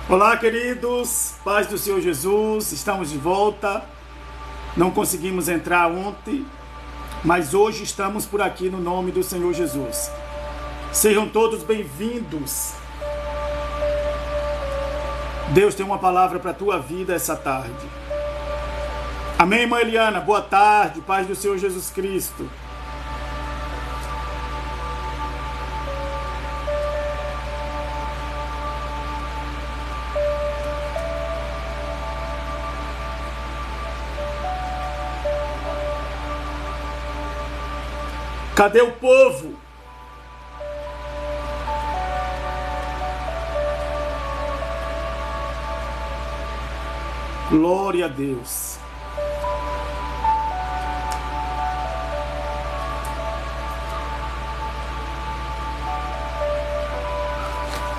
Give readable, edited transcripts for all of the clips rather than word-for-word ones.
Olá, queridos, paz do Senhor Jesus, estamos de volta. Não conseguimos entrar ontem, mas hoje estamos por aqui no nome do Senhor Jesus. Sejam todos bem-vindos. Deus tem uma palavra para a tua vida essa tarde. Amém, irmã Eliana? Boa tarde, paz do Senhor Jesus Cristo. Cadê o povo? Glória a Deus.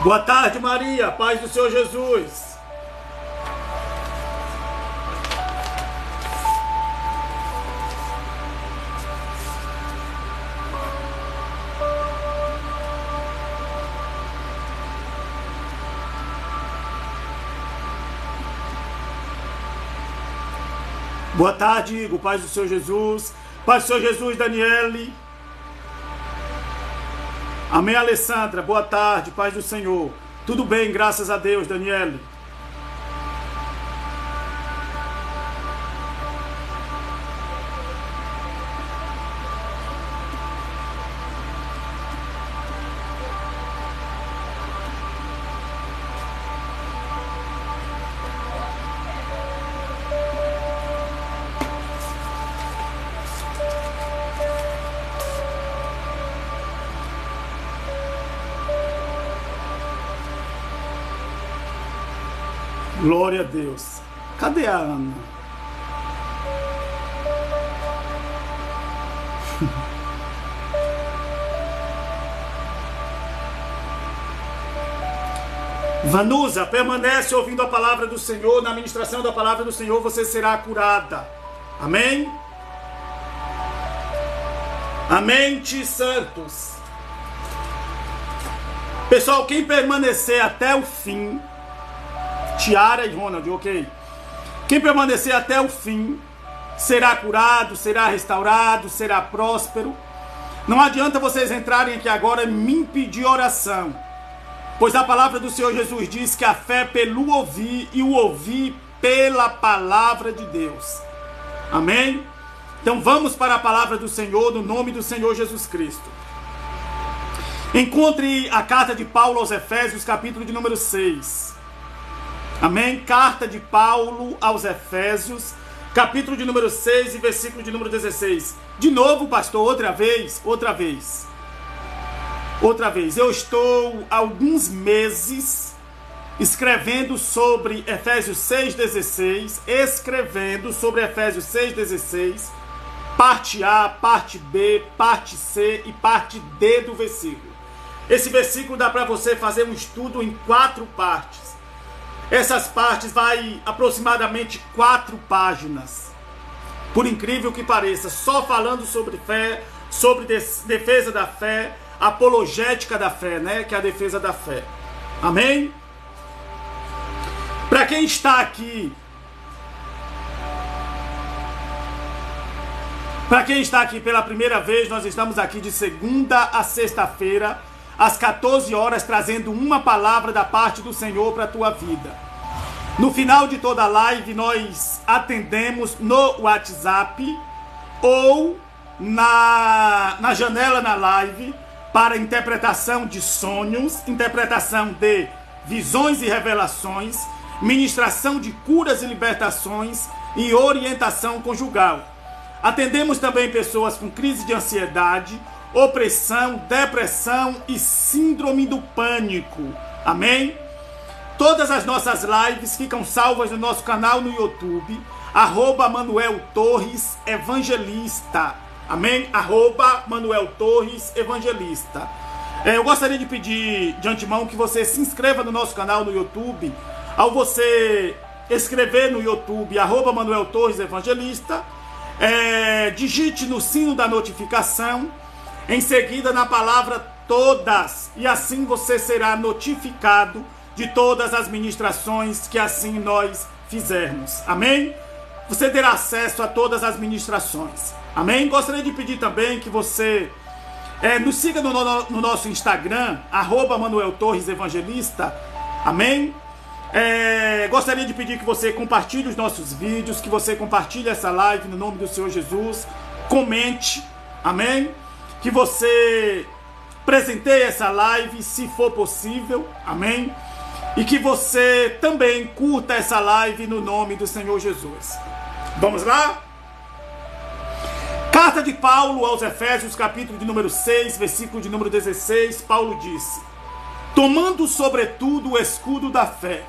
Boa tarde, Maria, paz do Senhor Jesus. Boa tarde, Igor, paz do Senhor Jesus. Paz do Senhor Jesus, Daniele. Amém, Alessandra, boa tarde, paz do Senhor. Tudo bem, graças a Deus, Daniele. Glória a Deus. Cadê a Ana? Vanusa, permanece ouvindo a palavra do Senhor. Na ministração da palavra do Senhor você será curada. Amém? Amém, santos. Pessoal, quem permanecer até o fim, Tiara e Ronald, ok? Quem permanecer até o fim será curado, será restaurado, será próspero. Não adianta vocês entrarem aqui agora e me impedir oração, pois a palavra do Senhor Jesus diz que a fé é pelo ouvir e o ouvir pela palavra de Deus. Amém? Então vamos para a palavra do Senhor, no nome do Senhor Jesus Cristo. Encontre a carta de Paulo aos Efésios, capítulo de número 6. Amém? Carta de Paulo aos Efésios, capítulo de número 6 e versículo de número 16. De novo, pastor, outra vez. Eu estou há alguns meses escrevendo sobre Efésios 6,16, parte A, parte B, parte C e parte D do versículo. Esse versículo dá para você fazer um estudo em 4 partes. Essas partes vai aproximadamente 4 páginas. Por incrível que pareça, só falando sobre fé, sobre defesa da fé, apologética da fé, né? Que é a defesa da fé. Amém? Para quem está aqui, pela primeira vez, nós estamos aqui de segunda a sexta-feira, às 14 horas, trazendo uma palavra da parte do Senhor para a tua vida. No final de toda a live, nós atendemos no WhatsApp ou na janela na live para interpretação de sonhos, interpretação de visões e revelações, ministração de curas e libertações e orientação conjugal. Atendemos também pessoas com crise de ansiedade, opressão, depressão e síndrome do pânico. Amém? Todas as nossas lives ficam salvas no nosso canal no YouTube, @Manuel Torres Evangelista. Amém? @Manuel Torres Evangelista. Eu gostaria de pedir de antemão que você se inscreva no nosso canal no YouTube. Ao você escrever no YouTube @Manuel Torres Evangelista, digite no sino da notificação, em seguida na palavra todas, e assim você será notificado de todas as ministrações que assim nós fizermos. Amém? Você terá acesso a todas as ministrações. Amém? Gostaria de pedir também que você nos siga no nosso Instagram, @ManuelTorresEvangelista. Amém? Gostaria de pedir que você compartilhe os nossos vídeos, que você compartilhe essa live no nome do Senhor Jesus. Comente. Amém? Que você presenteie essa live, se for possível. Amém? E que você também curta essa live no nome do Senhor Jesus. Vamos lá? Carta de Paulo aos Efésios, capítulo de número 6, versículo de número 16, Paulo disse: tomando sobretudo o escudo da fé,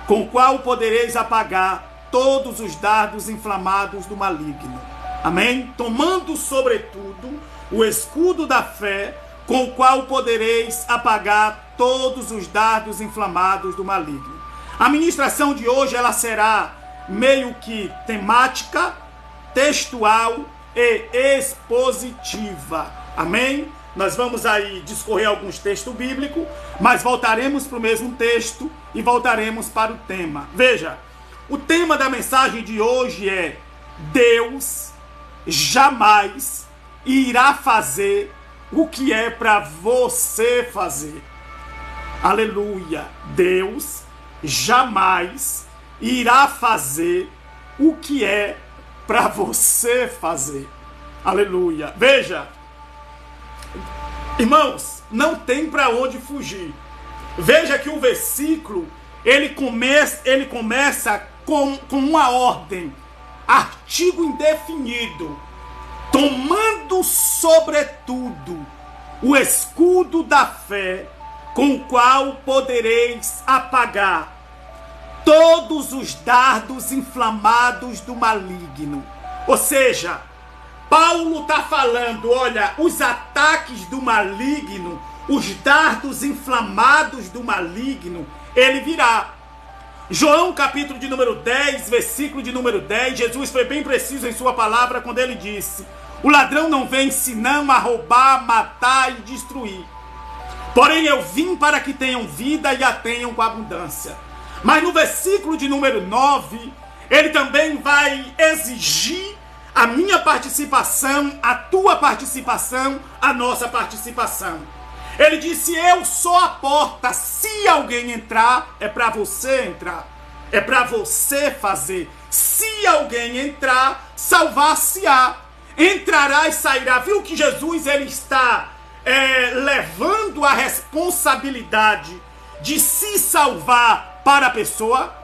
com o qual podereis apagar todos os dardos inflamados do maligno. Amém? Tomando sobretudo o escudo da fé, com o qual podereis apagar todos os dardos inflamados do maligno. A ministração de hoje ela será meio que temática, textual e expositiva. Amém? Nós vamos aí discorrer alguns textos bíblicos, mas voltaremos para o mesmo texto e voltaremos para o tema. Veja, o tema da mensagem de hoje é: Deus jamais irá fazer o que é para você fazer. Aleluia! Deus jamais irá fazer o que é para você fazer. Aleluia! Veja, irmãos, não tem para onde fugir. Veja que o versículo ele começa com uma ordem, artigo indefinido: tomando sobretudo o escudo da fé, com o qual podereis apagar todos os dardos inflamados do maligno. Ou seja, Paulo está falando, olha, os ataques do maligno, os dardos inflamados do maligno, ele virá. João capítulo de número 10, versículo de número 10, Jesus foi bem preciso em sua palavra quando ele disse: o ladrão não vem senão a roubar, matar e destruir. Porém eu vim para que tenham vida e a tenham com abundância. Mas no versículo de número 9, ele também vai exigir a minha participação, a tua participação, a nossa participação. Ele disse: eu sou a porta, se alguém entrar, é para você entrar, é para você fazer. Se alguém entrar, salvar-se-á, entrará e sairá. Viu que Jesus ele está levando a responsabilidade de se salvar para a pessoa?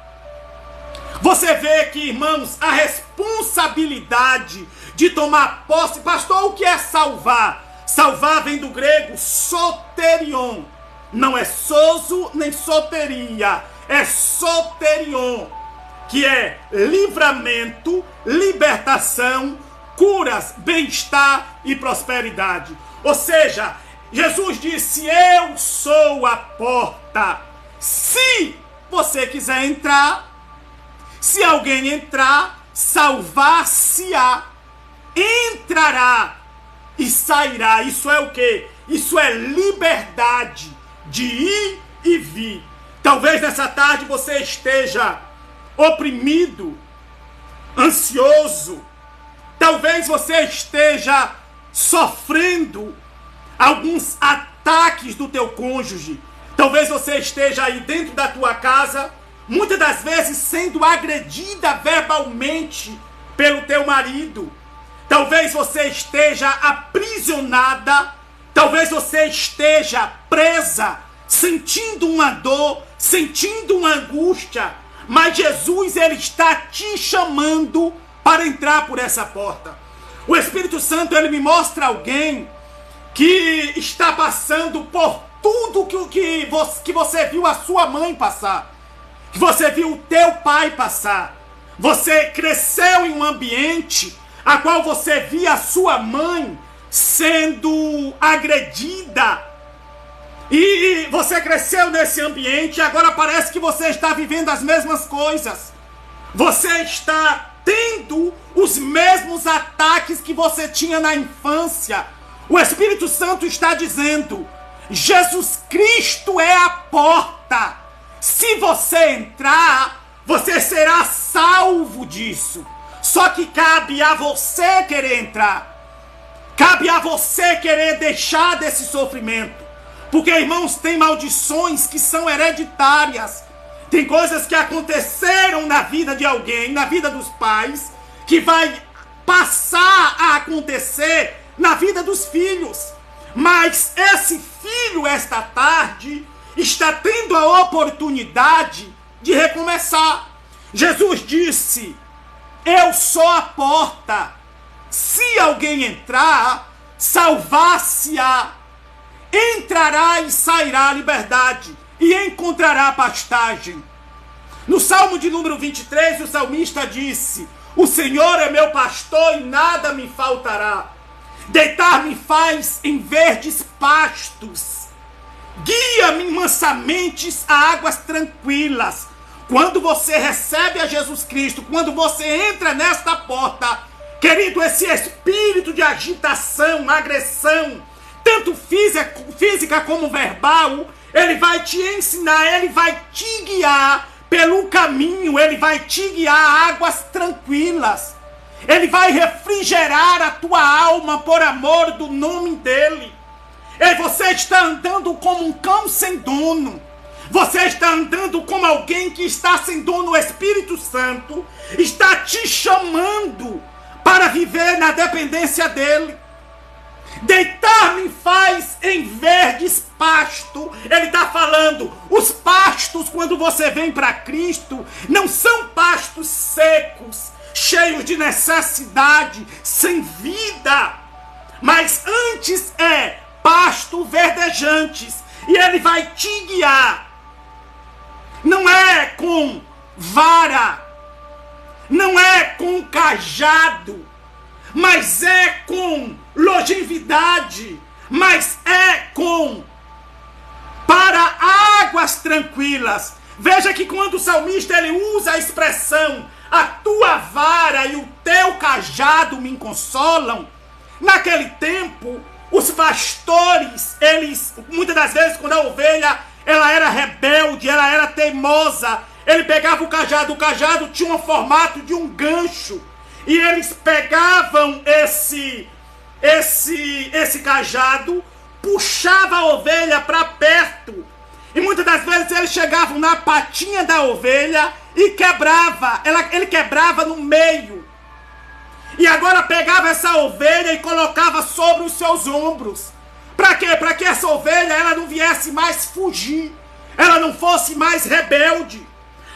Você vê que, irmãos, a responsabilidade de tomar posse. Pastor, o que é salvar? Salvar vem do grego soterion. Não é sozo nem soteria. É soterion, que é livramento, libertação, curas, bem-estar e prosperidade. Ou seja, Jesus disse: eu sou a porta. Se você quiser entrar, se alguém entrar, salvar-se-á, entrará e sairá. Isso é o quê? Isso é liberdade de ir e vir. Talvez nessa tarde você esteja oprimido, ansioso. Talvez você esteja sofrendo alguns ataques do teu cônjuge. Talvez você esteja aí dentro da tua casa, muitas das vezes sendo agredida verbalmente pelo teu marido. Talvez você esteja aprisionada, talvez você esteja presa, sentindo uma dor, sentindo uma angústia. Mas Jesus, ele está te chamando para entrar por essa porta. O Espírito Santo, ele me mostra alguém que está passando por tudo que você viu a sua mãe passar, que você viu o teu pai passar. Você cresceu em um ambiente a qual você via a sua mãe sendo agredida. E você cresceu nesse ambiente e agora parece que você está vivendo as mesmas coisas. Você está tendo os mesmos ataques que você tinha na infância. O Espírito Santo está dizendo: Jesus Cristo é a porta. Se você entrar, você será salvo disso. Só que cabe a você querer entrar. Cabe a você querer deixar desse sofrimento. Porque, irmãos, tem maldições que são hereditárias. Tem coisas que aconteceram na vida de alguém, na vida dos pais, que vai passar a acontecer na vida dos filhos. Mas esse filho, esta tarde, está tendo a oportunidade de recomeçar. Jesus disse: eu sou a porta. Se alguém entrar, salvar-se-á. Entrará e sairá a liberdade e encontrará pastagem. No Salmo de número 23, o salmista disse: o Senhor é meu pastor e nada me faltará. Deitar-me faz em verdes pastos. Guia-me mansamente a águas tranquilas. Quando você recebe a Jesus Cristo, quando você entra nesta porta, querido, esse espírito de agitação, agressão, tanto física como verbal, ele vai te ensinar, ele vai te guiar pelo caminho, ele vai te guiar a águas tranquilas. Ele vai refrigerar a tua alma por amor do nome dele. E você está andando como um cão sem dono. Você está andando como alguém que está sem dono. O Espírito Santo está te chamando para viver na dependência dele. Deitar-me faz em verdes pasto. Ele está falando, os pastos, quando você vem para Cristo, não são pastos secos, cheios de necessidade, sem vida, mas antes é pasto verdejantes. E ele vai te guiar. Não é com vara, não é com cajado, mas é com longevidade, mas é com para águas tranquilas. Veja que quando o salmista ele usa a expressão a tua vara e o teu cajado me consolam, naquele tempo os pastores, eles muitas das vezes, quando a ovelha ela era rebelde, ela era teimosa, ele pegava o cajado tinha um formato de um gancho, e eles pegavam esse cajado, puxava a ovelha para perto, e muitas das vezes eles chegavam na patinha da ovelha e ele quebrava no meio, e agora pegava essa ovelha e colocava sobre os seus ombros. Para quê? Para que essa ovelha ela não viesse mais fugir, ela não fosse mais rebelde,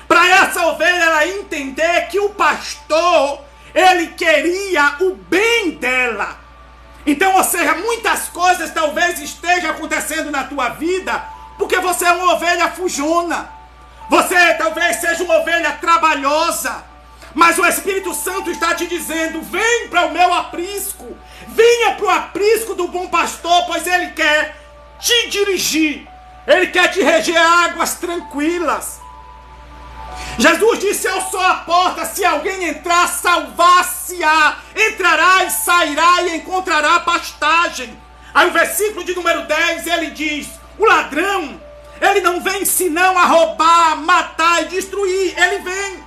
para essa ovelha ela entender que o pastor ele queria o bem dela. Então, ou seja, muitas coisas talvez estejam acontecendo na tua vida porque você é uma ovelha fujona. Você talvez seja uma ovelha trabalhosa, mas o Espírito Santo está te dizendo: vem para o meu aprisco, venha para o aprisco do bom pastor, pois ele quer te dirigir, ele quer te reger águas tranquilas. Jesus disse: eu sou a porta, se alguém entrar, salvar-se-á, entrará e sairá e encontrará pastagem. Aí o versículo de número 10, ele diz: o ladrão, ele não vem senão a roubar, matar e destruir, ele vem.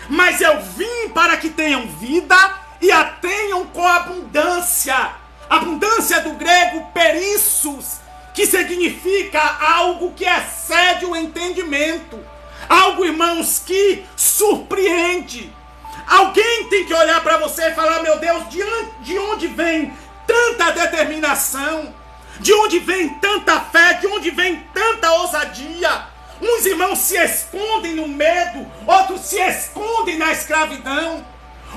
Mas eu vim para que tenham vida e a tenham com abundância. Abundância do grego perissos, que significa algo que excede o entendimento. Algo, irmãos, que surpreende. Alguém tem que olhar para você e falar: meu Deus, de onde vem tanta determinação? De onde vem tanta fé? De onde vem tanta ousadia? Uns irmãos se escondem no medo, outros se escondem na escravidão,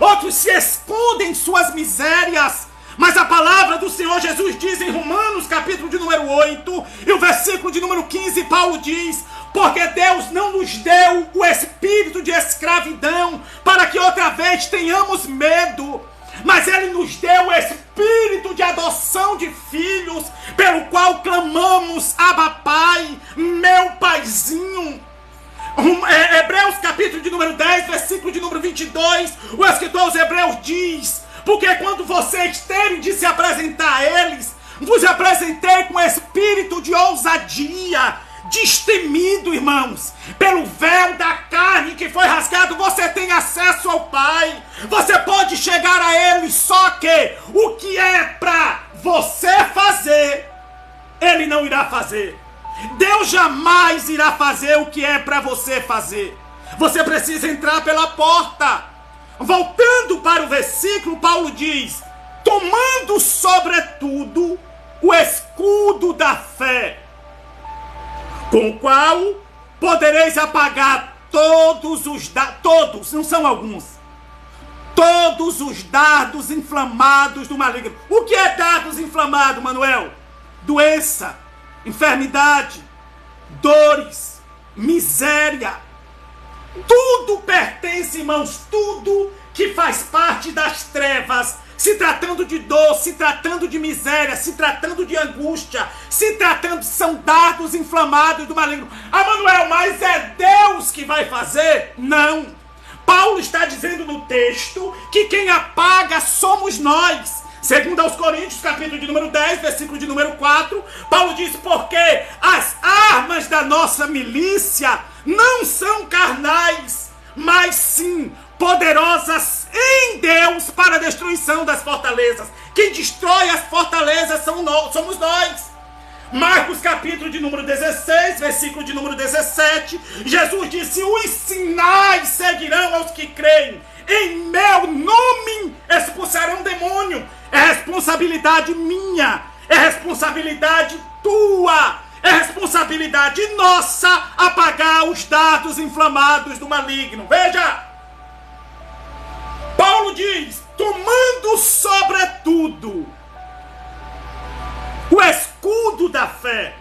outros se escondem em suas misérias. Mas a palavra do Senhor Jesus diz em Romanos, capítulo de número 8, e o versículo de número 15, Paulo diz: porque Deus não nos deu o espírito de escravidão para que outra vez tenhamos medo, mas Ele nos deu o espírito de adoção de filhos, pelo qual clamamos: Abba Pai, meu Paizinho. Hebreus capítulo de número 10, versículo de número 22, o escritor aos Hebreus diz: porque quando vocês terem de se apresentar a eles, vos apresentei com espírito de ousadia, destemido, irmãos, pelo véu da carne que foi rasgado, você tem acesso ao Pai. Você pode chegar a Ele, só que o que é para você fazer, Ele não irá fazer. Deus jamais irá fazer o que é para você fazer. Você precisa entrar pela porta. Voltando para o versículo, Paulo diz: tomando sobretudo o escudo da fé, com o qual podereis apagar todos, não são alguns, todos os dardos inflamados do maligno. O que é dardos inflamados, Manuel? Doença, enfermidade, dores, miséria. Tudo pertence, irmãos, tudo que faz parte das trevas, se tratando de dor, se tratando de miséria, se tratando de angústia, se tratando, são dardos inflamados do maligno. Ah, Manuel, mas é Deus que vai fazer? Não. Paulo está dizendo no texto que quem apaga somos nós. Segundo aos Coríntios, capítulo de número 10, versículo de número 4, Paulo diz: porque as armas da nossa milícia não são carnais, mas sim poderosas em Deus para a destruição das fortalezas. Quem destrói as fortalezas somos nós. Marcos capítulo de número 16, versículo de número 17, Jesus disse: os sinais seguirão aos que creem. Em meu nome expulsarão demônio. É responsabilidade minha, é responsabilidade tua, é responsabilidade nossa apagar os dardos inflamados do maligno. Veja, Paulo diz: tomando sobretudo o escudo da fé.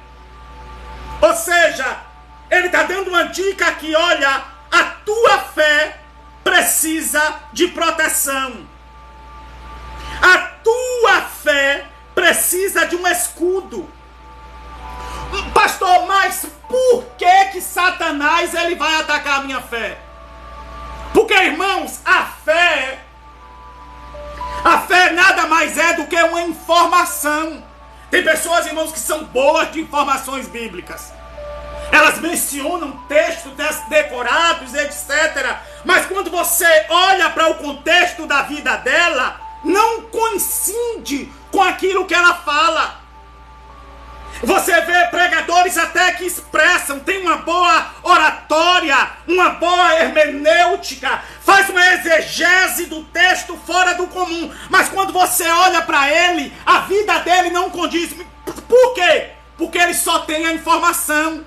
Ou seja, ele está dando uma dica aqui: olha, a tua fé precisa de proteção. A tua fé precisa de um escudo. Pastor, mas por que Satanás ele vai atacar a minha fé? Porque, irmãos, a fé nada mais é do que uma informação. Tem pessoas, irmãos, que são boas de informações bíblicas. Elas mencionam textos decorados, etc. Mas quando você olha para o contexto da vida dela, não coincide com aquilo que ela fala. Você vê pregadores até que expressam, tem uma boa oratória, uma boa hermenêutica, faz uma exegese do texto fora do comum, mas quando você olha para ele, a vida dele não condiz. Por quê? Porque ele só tem a informação.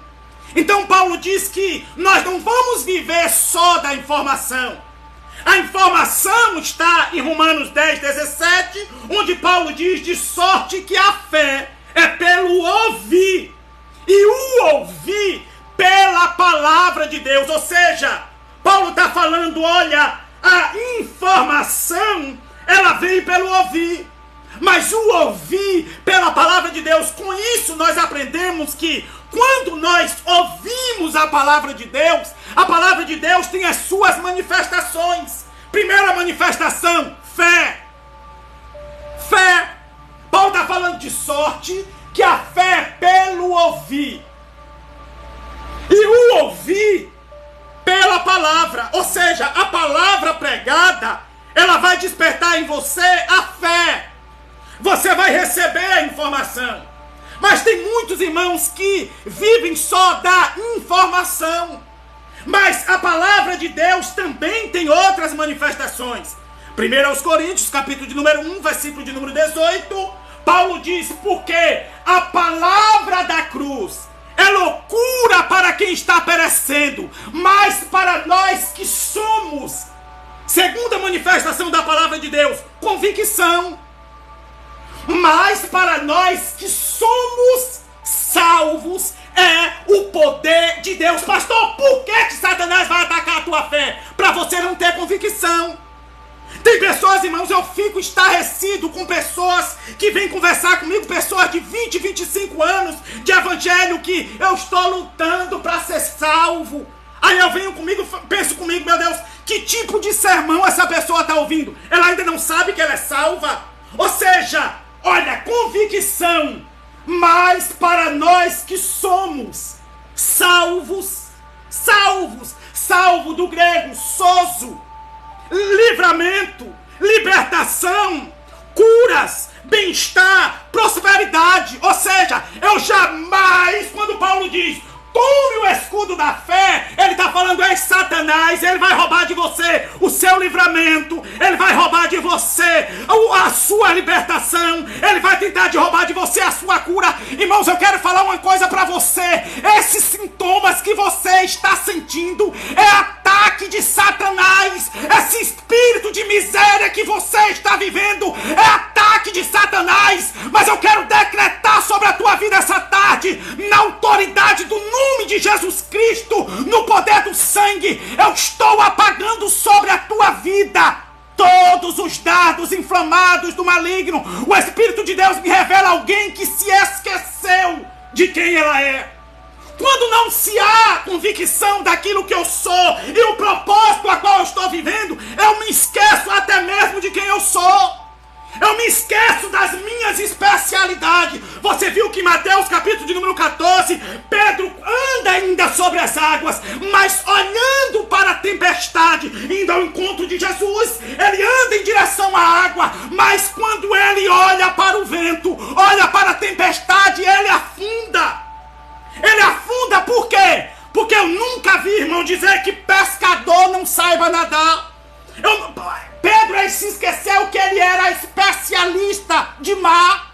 Então Paulo diz que nós não vamos viver só da informação. A informação está em Romanos 10, 17, onde Paulo diz: de sorte que a fé é pelo ouvir, e o ouvir pela palavra de Deus. Ou seja, Paulo está falando, olha, a informação, ela vem pelo ouvir, mas o ouvir pela palavra de Deus. Com isso nós aprendemos que quando nós ouvimos a palavra de Deus tem as suas manifestações. Primeira manifestação, fé. Fé. Paulo está falando de sorte que a fé é pelo ouvir. E o ouvir pela palavra. Ou seja, a palavra pregada, ela vai despertar em você a fé. Você vai receber a informação. Mas tem muitos irmãos que vivem só da informação. Mas a palavra de Deus também tem outras manifestações. 1 aos Coríntios, capítulo de número 1, versículo de número 18, Paulo diz: porque a palavra da cruz é loucura para quem está perecendo, mas para nós que somos, segunda manifestação da palavra de Deus, convicção. Mas para nós que somos salvos, é o poder de Deus. Pastor, por que Satanás vai atacar a tua fé? Para você não ter convicção. Tem pessoas, irmãos, eu fico estarrecido com pessoas que vêm conversar comigo, pessoas de 20, 25 anos de evangelho, que eu estou lutando para ser salvo. Aí eu venho comigo, penso comigo, meu Deus, que tipo de sermão essa pessoa está ouvindo? Ela ainda não sabe que ela é salva? Ou seja, olha, convicção. Mas para nós que somos salvos, salvo do grego sozo, livramento, libertação, curas, bem-estar, prosperidade. Ou seja, eu jamais, quando Paulo diz tome o escudo da fé, ele está falando: é Satanás, ele vai roubar de você o seu livramento, ele vai roubar de você a sua libertação, ele vai tentar roubar de você a sua cura. Irmãos, eu quero falar uma coisa para você: esses sintomas que você está sentindo é ataque de Satanás. Esse espírito de miséria que você está vivendo é ataque de Satanás. Mas eu quero decretar sobre a tua vida essa tarde, na autoridade do nome de Jesus Cristo, no poder do sangue, eu estou apagando sobre a tua vida todos os dardos inflamados do maligno. O Espírito de Deus me revela alguém que se esqueceu de quem ela é. Quando não se há convicção daquilo que eu sou e o propósito a qual eu estou vivendo, eu me esqueço até mesmo de quem eu sou. Eu me esqueço das minhas especialidades. Você viu que em Mateus capítulo de número 14, Pedro anda ainda sobre as águas, mas olhando para a tempestade, indo ao encontro de Jesus, ele anda em direção à água, mas quando ele olha para o vento, olha para a tempestade, ele afunda. Ele afunda por quê? Porque eu nunca vi, irmão, dizer que pescador não saiba nadar. Pedro, ele se esqueceu que ele era especialista de mar.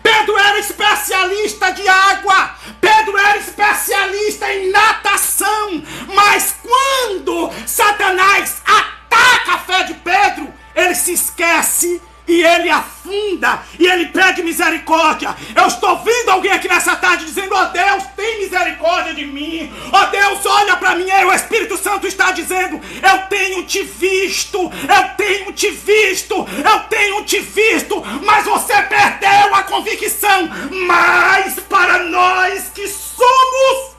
Pedro era especialista de água. Pedro era especialista em natação. Mas quando Satanás ataca a fé de Pedro, ele se esquece e ele afunda, e ele pede misericórdia. Eu estou vendo alguém aqui nessa tarde dizendo: ó Deus, tem misericórdia de mim. Ó Deus, olha para mim. E o Espírito Santo está dizendo: eu tenho te visto, eu tenho te visto, eu tenho te visto, mas você perdeu a convicção. Mas para nós que somos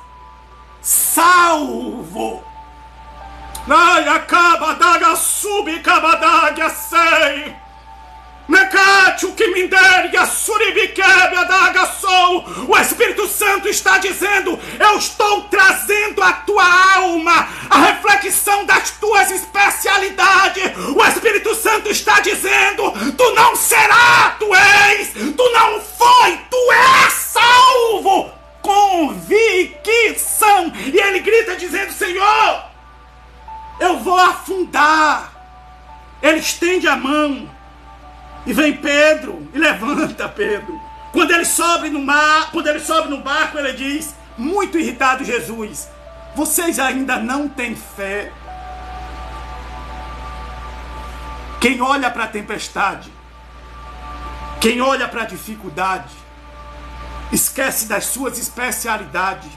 salvos, ai, acaba daga sub, acaba daga sei. O Espírito Santo está dizendo: eu estou trazendo à tua alma a reflexão das tuas especialidades. O Espírito Santo está dizendo: tu não será, tu és, tu não foi, tu és salvo. Convicção. E ele grita dizendo: Senhor, eu vou afundar. Ele estende a mão. E vem Pedro e levanta Pedro. Quando ele sobe no barco, ele diz, muito irritado, Jesus: vocês ainda não têm fé? Quem olha para a tempestade, quem olha para a dificuldade, esquece das suas especialidades,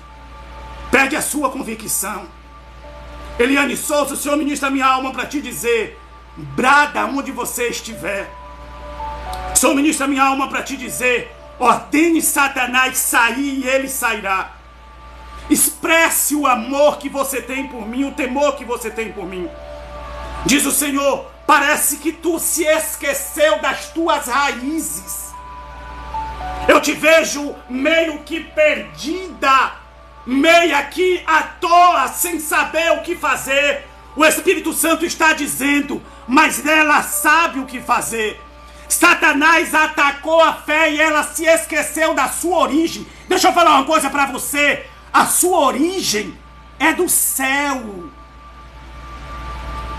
perde a sua convicção. Eliane Souza, o Senhor ministra a minha alma para te dizer: brada onde você estiver. Sou ministro da minha alma para te dizer: ordene Satanás sair e ele sairá. Expresse o amor que você tem por mim, o temor que você tem por mim. Diz o Senhor: parece que tu se esqueceu das tuas raízes. Eu te vejo meio que perdida, meio que à toa, sem saber o que fazer. O Espírito Santo está dizendo: mas ela sabe o que fazer. Satanás atacou a fé e ela se esqueceu da sua origem. Deixa eu falar uma coisa para você: a sua origem é do céu.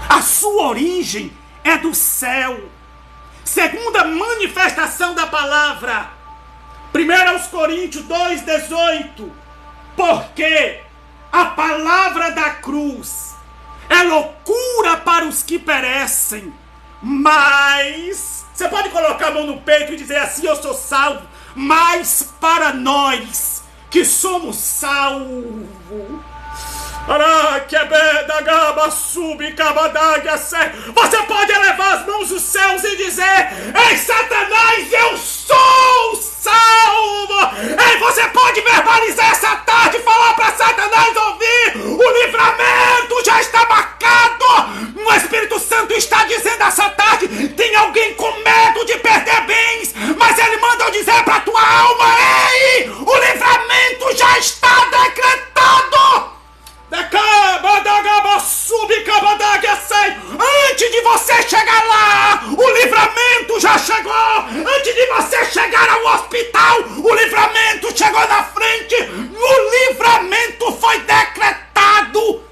A sua origem é do céu. Segunda manifestação da palavra, 1 Coríntios 2,18. Porque a palavra da cruz é loucura para os que perecem, mas... Você pode colocar a mão no peito e dizer assim: eu sou salvo. Mas para nós que somos salvos, você pode elevar as mãos aos céus e dizer: ei, Satanás, eu sou salvo. Ei, você pode verbalizar essa tarde e falar para Satanás ouvir: o livramento já está marcado. O Espírito Santo está dizendo essa tarde: tem alguém com medo de perder bens, mas ele manda eu dizer para tua alma: ei, o livramento já está decretado. livramento foi decretado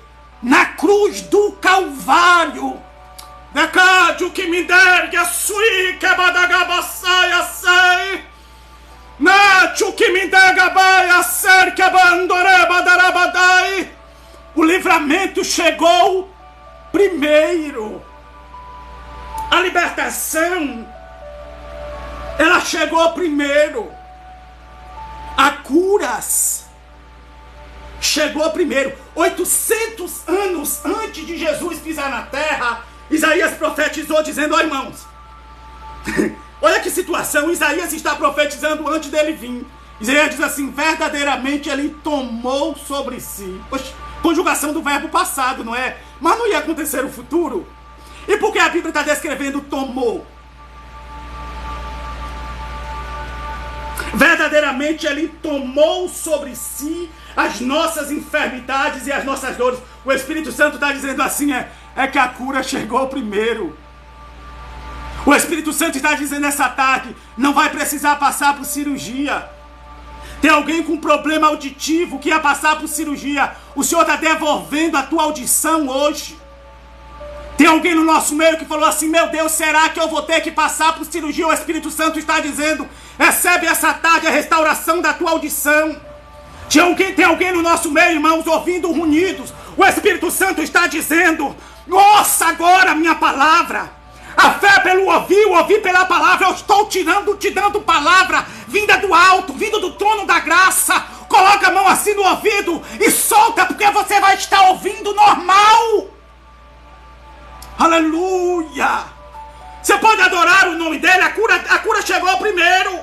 na cruz do Calvário. Decade o que me dergue a sui que badagabaçaia sei. Nacho que me dergabaia ser que abandoreba darabadai. O livramento chegou primeiro. A libertação, ela chegou primeiro. A curas chegou primeiro. 800 anos antes de Jesus pisar na terra, Isaías profetizou dizendo: ó irmãos, olha que situação, Isaías está profetizando antes dele vir. Isaías diz assim: verdadeiramente ele tomou sobre si. Poxa, conjugação do verbo passado, não é? Mas não ia acontecer no futuro? E por que a Bíblia está descrevendo tomou? Verdadeiramente ele tomou sobre si as nossas enfermidades e as nossas dores. O Espírito Santo está dizendo assim, é que a cura chegou primeiro. O Espírito Santo está dizendo essa tarde, não vai precisar passar por cirurgia. Tem alguém com problema auditivo que ia passar por cirurgia. O Senhor está devolvendo a tua audição hoje. Tem alguém no nosso meio que falou assim: meu Deus, será que eu vou ter que passar por cirurgia? O Espírito Santo está dizendo: recebe essa tarde a restauração da tua audição. Tem alguém no nosso meio, irmãos, ouvindo ruídos. O Espírito Santo está dizendo: ouça agora a minha palavra. A fé pelo ouvir, o ouvir pela palavra. Eu estou te dando palavra vinda do alto, vindo do trono da graça. Coloca a mão assim no ouvido e solta, porque você vai estar ouvindo normal. Aleluia! Você pode adorar o nome dele. A cura chegou primeiro.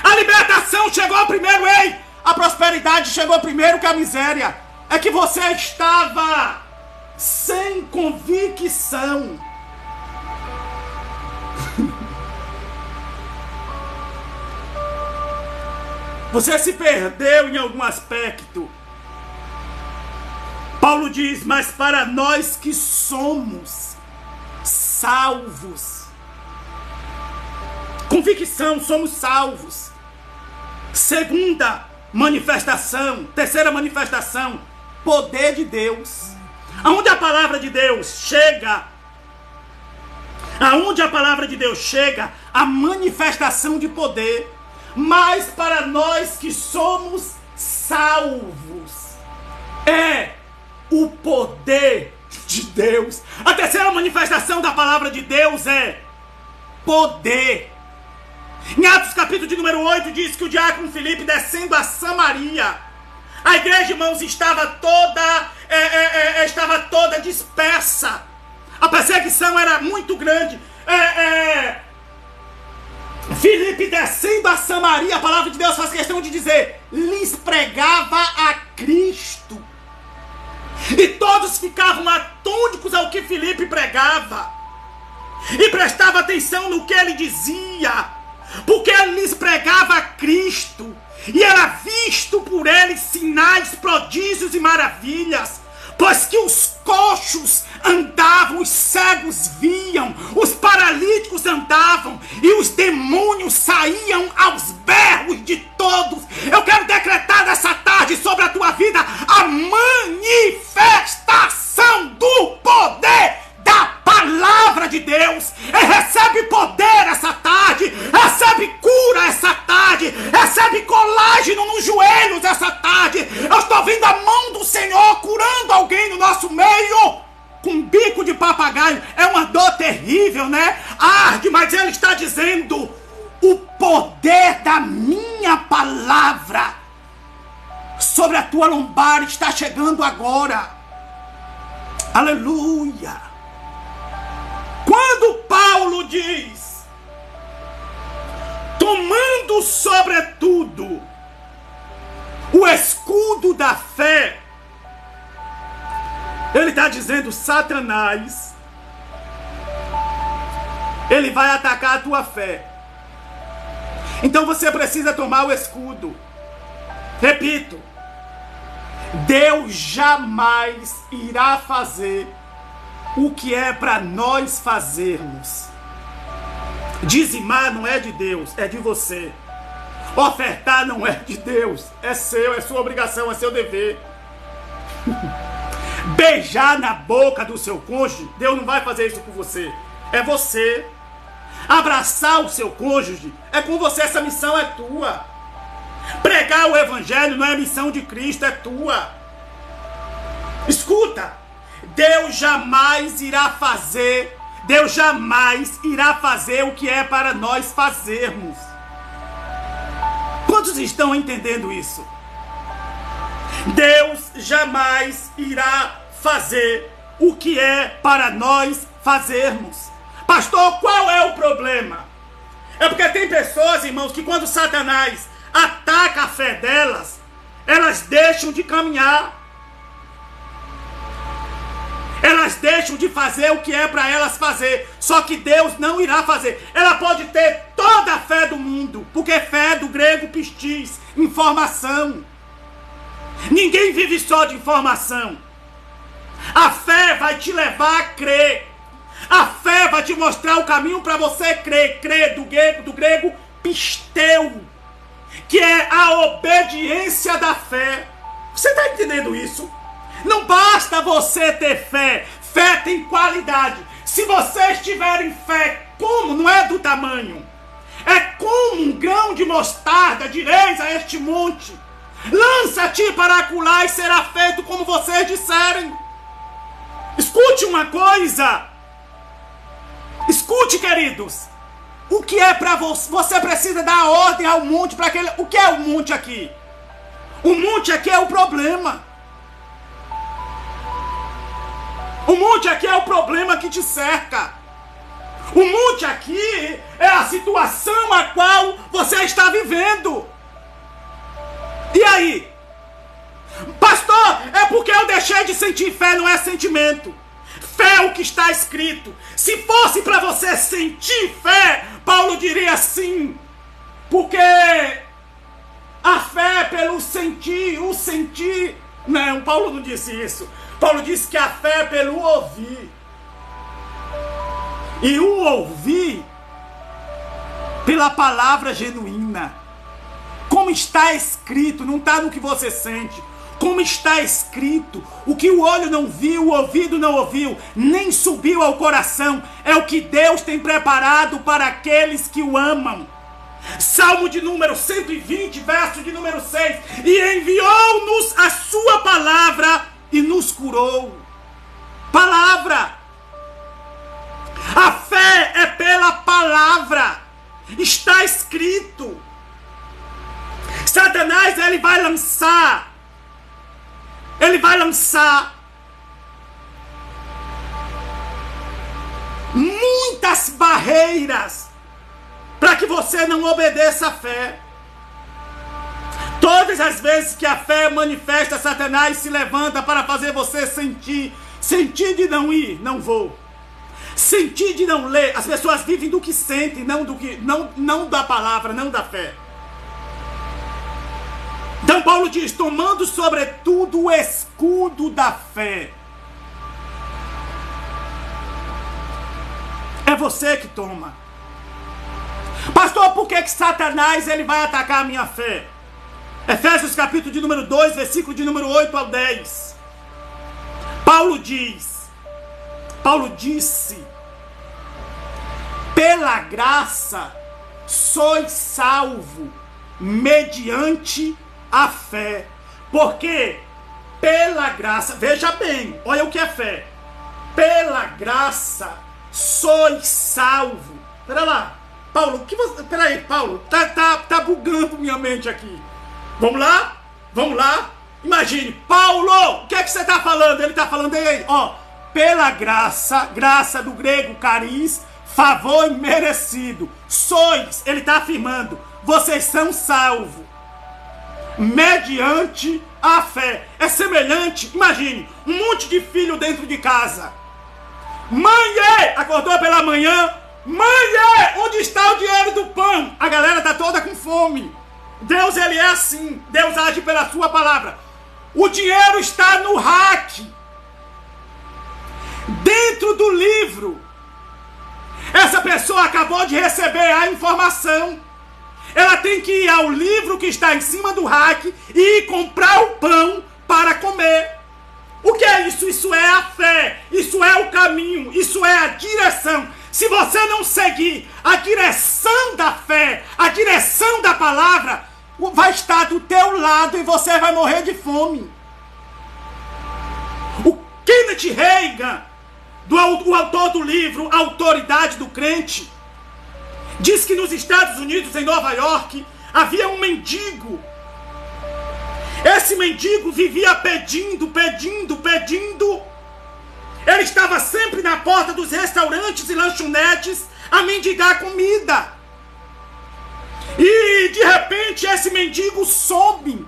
A libertação chegou primeiro. Ei, a prosperidade chegou primeiro que a miséria. É que você estava sem convicção. Você se perdeu em algum aspecto. Paulo diz: mas para nós que somos salvos, convicção, somos salvos. Segunda manifestação, terceira manifestação, poder de Deus. Aonde a palavra de Deus chega, a manifestação de poder. Mas para nós que somos salvos, é o poder de Deus. A terceira manifestação da palavra de Deus é poder. Em Atos capítulo de número 8 diz que o diácono Filipe, descendo a Samaria, a igreja, irmãos, estava toda dispersa. A perseguição era muito grande. Filipe, descendo a Samaria, a palavra de Deus faz questão de dizer, lhes pregava a Cristo. E todos ficavam atônitos ao que Filipe pregava. E prestava atenção no que ele dizia. Porque ele lhes pregava a Cristo. E era visto por eles sinais, prodígios e maravilhas. Pois que os coxos andavam, os cegos viam, os paralíticos andavam e os demônios saíam aos berros de todos. Eu quero decretar nessa tarde sobre a tua vida a manifestação do poder da palavra de Deus. Recebe poder essa tarde, recebe cura essa tarde, recebe colágeno nos joelhos essa tarde. Eu estou vendo a mão do Senhor curando alguém no nosso meio com bico de papagaio. É uma dor terrível, né? Arde, mas ele está dizendo: o poder da minha palavra sobre a tua lombar está chegando agora. Aleluia! Quando Paulo diz, tomando sobretudo o escudo da fé, ele está dizendo: Satanás, ele vai atacar a tua fé. Então você precisa tomar o escudo. Repito, Deus jamais irá fazer o que é para nós fazermos. Dizimar não é de Deus, é de você. Ofertar não é de Deus, é seu, é sua obrigação, é seu dever. Beijar na boca do seu cônjuge, Deus não vai fazer isso por você, é você. Abraçar o seu cônjuge, é com você, essa missão é tua. Pregar o evangelho não é missão de Cristo, é tua. Escuta, Deus jamais irá fazer o que é para nós fazermos. Quantos estão entendendo isso? Deus jamais irá fazer o que é para nós fazermos. Pastor, qual é o problema? É porque tem pessoas, irmãos, que quando Satanás ataca a fé delas, elas deixam de caminhar. Elas deixam de fazer o que é para elas fazer. Só que Deus não irá fazer. Ela pode ter toda a fé do mundo, porque fé do grego pistis, informação. Ninguém vive só de informação. A fé vai te levar a crer. A fé vai te mostrar o caminho para você crer. Crer do grego pisteu, que é a obediência da fé. Você está entendendo isso? Não basta você ter fé. Fé tem qualidade. Se vocês tiverem fé, como? Não é do tamanho. É como um grão de mostarda, direis a este monte: lança-te para acolá e será feito como vocês disserem. Escute uma coisa. Escute, queridos. O que é para você? Você precisa dar ordem ao monte para aquele. O que é o monte aqui? O monte aqui é o problema. O monte aqui é o problema que te cerca. O monte aqui é a situação a qual você está vivendo. E aí? Pastor, é porque eu deixei de sentir fé, não é sentimento. Fé é o que está escrito. Se fosse para você sentir fé, Paulo diria sim. Porque a fé é pelo sentir, o sentir. Não, Paulo não disse isso. Paulo disse que a fé é pelo ouvir. E o ouvir pela palavra genuína. Como está escrito, não está no que você sente. Como está escrito, o que o olho não viu, o ouvido não ouviu, nem subiu ao coração, é o que Deus tem preparado para aqueles que o amam. Salmo de número 120, verso de número 6. E enviou-nos a sua palavra e nos curou. Palavra. A fé é pela palavra. Está escrito. Satanás, ele vai lançar muitas barreiras para que você não obedeça a fé. Todas as vezes que a fé manifesta, Satanás se levanta para fazer você sentir de não ir, não vou. Sentir de não ler. As pessoas vivem do que sentem, não da palavra, não da fé. Então Paulo diz: tomando sobretudo o escudo da fé. É você que toma. Pastor, por que Satanás ele vai atacar a minha fé? Efésios capítulo de número 2, versículo de número 8 ao 10. Paulo disse: pela graça sois salvo mediante a fé. Porque pela graça, veja bem, olha o que é fé. Pela graça sois salvo. Pera lá, Paulo, pera aí, Paulo, tá bugando minha mente aqui. Vamos lá. Imagine, Paulo, o que é que você está falando? Ele está falando aí, ó, pela graça do grego caris, favor imerecido. Sois, ele está afirmando, vocês são salvos mediante a fé. É semelhante, imagine, um monte de filho dentro de casa. Mãe, acordou pela manhã. Mãe, onde está o dinheiro do pão? A galera tá toda com fome. Deus, ele é assim. Deus age pela sua palavra. O dinheiro está no rack, dentro do livro. Essa pessoa acabou de receber a informação. ela tem que ir ao livro que está em cima do rack e ir comprar o pão para comer. O que é isso? Isso é a fé, isso é o caminho, isso é a direção. Se você não seguir a direção da fé, a direção da palavra, vai estar do teu lado e você vai morrer de fome. O Kenneth Reagan, o autor do livro Autoridade do Crente, diz que nos Estados Unidos, em Nova York, havia um mendigo. Esse mendigo vivia pedindo. Ele estava sempre na porta dos restaurantes e lanchonetes a mendigar comida. E de repente esse mendigo some.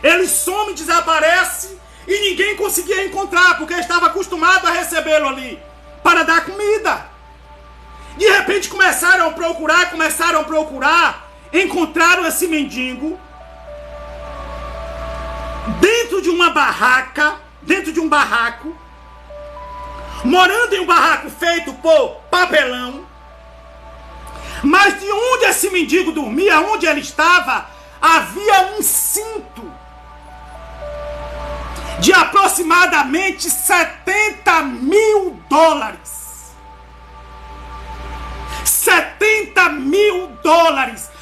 Ele some, desaparece e ninguém conseguia encontrar, porque estava acostumado a recebê-lo ali para dar comida. De repente começaram a procurar, encontraram esse mendigo dentro de uma barraca, dentro de um barraco, morando em um barraco feito por papelão. Mas de onde esse mendigo dormia, onde ele estava, havia um cinto de aproximadamente $70 mil. $70 mil.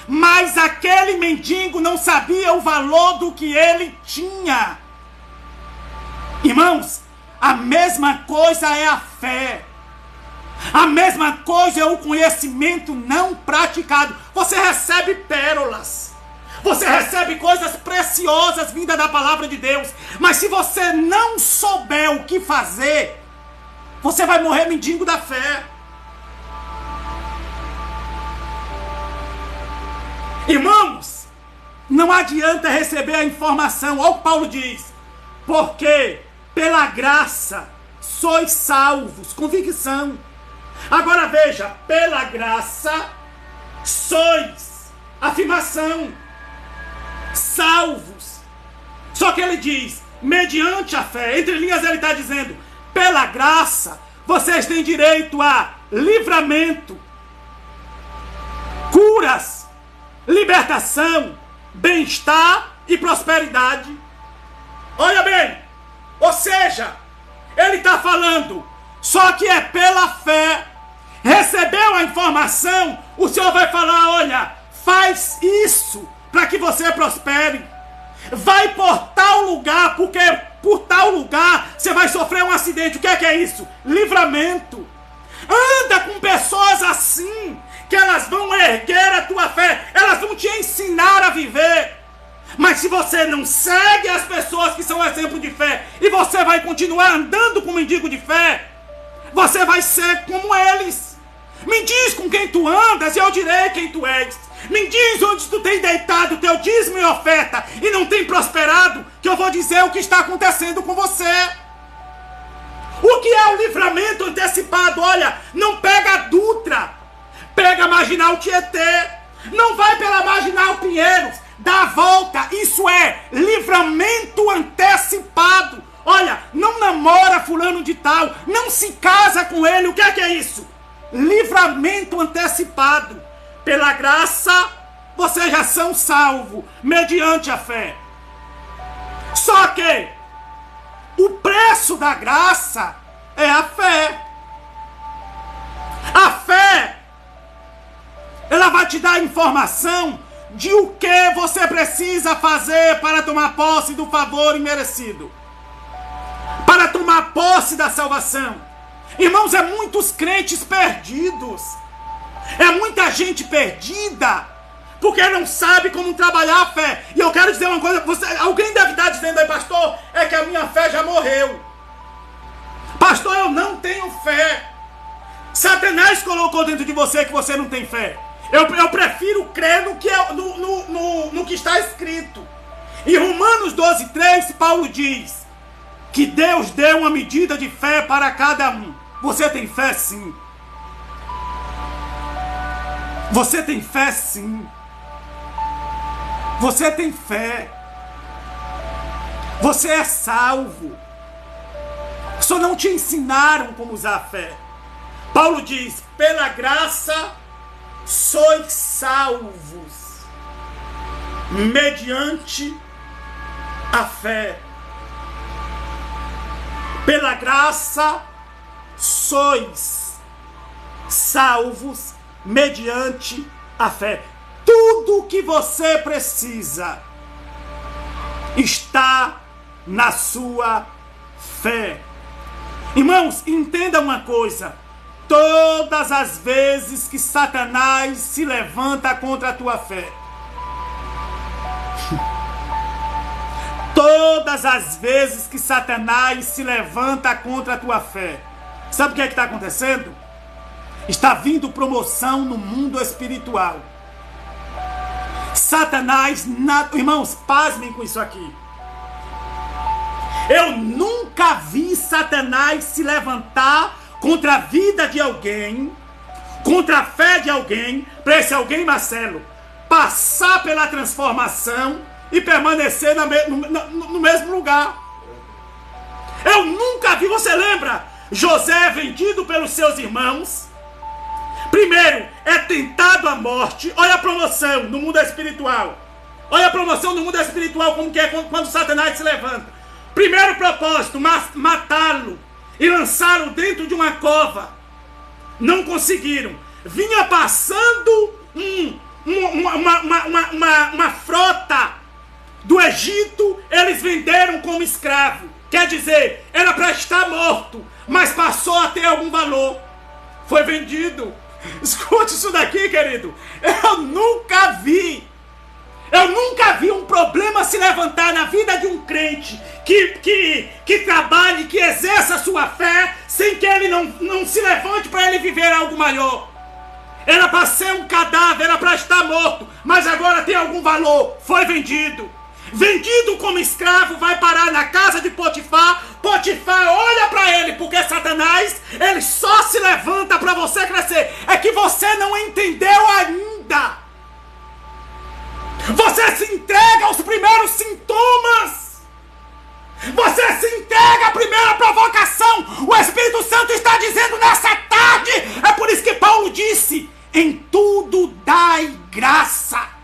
Mas aquele mendigo não sabia o valor do que ele tinha. Irmãos, a mesma coisa é a fé. A mesma coisa é o conhecimento não praticado. Você recebe pérolas. Você recebe coisas preciosas vindas da palavra de Deus. Mas se você não souber o que fazer, você vai morrer mendigo da fé. Irmãos, não adianta receber a informação. Olha o que Paulo diz. Porque pela graça sois salvos. Convicção. Agora veja, pela graça sois, afirmação, salvos. Só que ele diz, mediante a fé. Entre linhas ele está dizendo, pela graça vocês têm direito a livramento, curas, libertação, bem-estar e prosperidade. Olha bem, ou seja, ele está falando, só que é pela fé. Recebeu a informação, o Senhor vai falar, olha, faz isso para que você prospere. Vai por tal lugar, porque por tal lugar você vai sofrer um acidente. O que é isso? Livramento. Anda com pessoas assim, que elas vão erguer a tua fé, elas vão te ensinar a viver. Mas se você não segue as pessoas que são exemplo de fé, e você vai continuar andando com mendigo de fé, você vai ser como eles. Me diz com quem tu andas e eu direi quem tu és. Me diz onde tu tem deitado teu dízimo e oferta e não tem prosperado, que eu vou dizer o que está acontecendo com você. O que é o livramento antecipado? Olha, não pega a Dutra, pega a Marginal Tietê, não vai pela Marginal Pinheiros, dá a volta. Isso é livramento antecipado. Olha, não namora fulano de tal, não se casa com ele. O que é isso? Livramento antecipado. Pela graça, vocês já são salvos, mediante a fé. Só que o preço da graça é a fé. A fé, ela vai te dar informação de o que você precisa fazer para tomar posse do favor imerecido, para tomar posse da salvação. Irmãos, é muitos crentes perdidos, é muita gente perdida, porque não sabe como trabalhar a fé. E eu quero dizer uma coisa, alguém deve estar dizendo aí, pastor, é que a minha fé já morreu. Pastor, eu não tenho fé. Satanás colocou dentro de você que você não tem fé. Eu prefiro crer no que, no que está escrito. Em Romanos 12:3, Paulo diz que Deus deu uma medida de fé para cada um. Você tem fé, sim. Você tem fé, sim. Você tem fé. Você é salvo. Só não te ensinaram como usar a fé. Paulo diz, pela graça sois salvos mediante a fé. Pela graça sois salvos mediante a fé. Tudo que você precisa está na sua fé. Irmãos, entenda uma coisa. Todas as vezes que Satanás se levanta contra a tua fé, todas as vezes que Satanás se levanta contra a tua fé, sabe o que é que está acontecendo? Está vindo promoção no mundo espiritual. Satanás, irmãos, pasmem com isso aqui. Eu nunca vi Satanás se levantar contra a vida de alguém, contra a fé de alguém, para esse alguém, Marcelo, passar pela transformação e permanecer no mesmo lugar. Eu nunca vi. Você lembra? José é vendido pelos seus irmãos. Primeiro, é tentado à morte. Olha a promoção no mundo espiritual. Olha a promoção no mundo espiritual, como que é quando Satanás se levanta. Primeiro propósito, matá-lo e lançá-lo dentro de uma cova. Não conseguiram. Vinha passando uma frota do Egito, eles venderam como escravo. Quer dizer, era para estar morto, mas passou a ter algum valor. Foi vendido. Escute isso daqui, querido. Eu nunca vi um problema se levantar na vida de um crente que trabalhe, que exerça a sua fé, sem que ele não se levante para ele viver algo maior. Era para ser um cadáver, era para estar morto, mas agora tem algum valor. Foi vendido. Vendido como escravo, vai parar na casa de Potifar. Potifar olha para ele, porque Satanás, ele só se levanta para você crescer. É que você não entendeu ainda. Você se entrega aos primeiros sintomas. Você se entrega à primeira provocação. O Espírito Santo está dizendo nessa tarde. É por isso que Paulo disse: em tudo dai graça.